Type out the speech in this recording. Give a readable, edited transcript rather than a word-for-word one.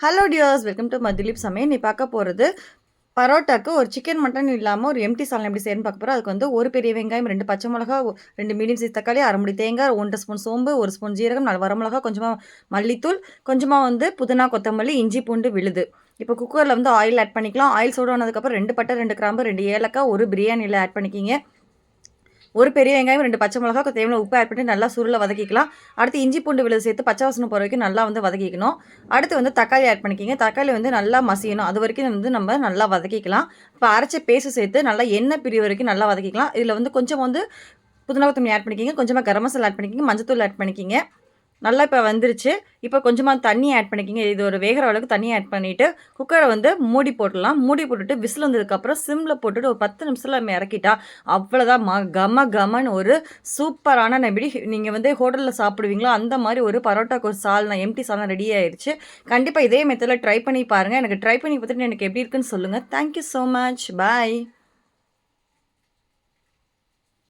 Hello tears, welcome to மதுலிப் சமையல். நீ பார்க்க போகிறது பரோட்டாக்கு ஒரு சிக்கன் மட்டன் இல்லாமல் ஒரு எம்டி சால்னா எப்படி செய்யணும்னு பார்க்க போகிறோம். அதுக்கு வந்து ஒரு பெரிய வெங்காயம், 2 பச்சை மிளகா, 2 மீடியம் சைஸ் தக்காளி, அரை முடி தேங்காய், 1 ஸ்பூன் சோம்பு, 1 ஸ்பூன் ஜீரகம், 4 வரமிளகா, கொஞ்சமாக மல்லித்தூள், கொஞ்சமாக வந்து புதினா, கொத்தமல்லி, இஞ்சி பூண்டு விழுது. இப்போ குக்கரில் வந்து ஆயில் ஆட் பண்ணிக்கலாம். ஆயில் சூடானதுக்கப்புறம் 2 பட்டை, 2 கிராம்பு, 2 ஏலக்காய், ஒரு பிரியாணி இலை ஆட் பண்ணிக்கிங்க. ஒரு பெரிய வெங்காயம், 2 பச்சை மிளகா, தேவையான உப்பு ஆட் பண்ணி நல்லா சுருள வதக்கிக்கலாம். அடுத்து இஞ்சி பூண்டு விழுது சேர்த்து பச்சை வாசனை போகிற வரைக்கும் நல்லா வந்து வதக்கிக்கணும். அடுத்து வந்து தக்காளி ஆட் பண்ணிக்கிங்க. தக்காளி வந்து நல்லா மசியணும். அது வரைக்கும் வந்து நம்ம நல்லா வதக்கிக்கலாம். இப்போ அரைச்ச பேஸ்ட் சேர்த்து நல்லா எண்ணெய் பிரிவு வரைக்கும் நல்லா வதக்கிக்கலாம். இதில் வந்து கொஞ்சம் வந்து புதினா கொத்தமல்லி ஆட் பண்ணிக்கிங்க. கொஞ்சமாக கரம் மசாலா ஆட் பண்ணிக்கிங்க. மஞ்சத்தூள் ஆட் பண்ணிக்கிங்க. நல்லா இப்போ வந்துருச்சு. இப்போ கொஞ்சமாக தண்ணி ஆட் பண்ணிக்கிங்க. இது ஒரு வேகிற அளவுக்கு தண்ணி ஆட் பண்ணிவிட்டு குக்கரை வந்து மூடி போட்டுடலாம். மூடி போட்டுட்டு விசில் வந்ததுக்கப்புறம் சிம்மில் போட்டுட்டு ஒரு 10 நிமிஷத்தில் நம்ம இறக்கிட்டா அவ்வளோதான். கமன்னு ஒரு சூப்பரான எப்படி நீங்கள் வந்து ஹோட்டலில் சாப்பிடுவீங்களோ அந்த மாதிரி ஒரு பரோட்டாக்கு ஒரு சால்னா, எம்டி சால்னா ரெடி ஆயிடுச்சு. கண்டிப்பாக இதே மெத்தடில் ட்ரை பண்ணி பாருங்கள். எனக்கு ட்ரை பண்ணி பார்த்துட்டு எனக்கு எப்படி இருக்குன்னு சொல்லுங்கள். Thank you so much. பாய்.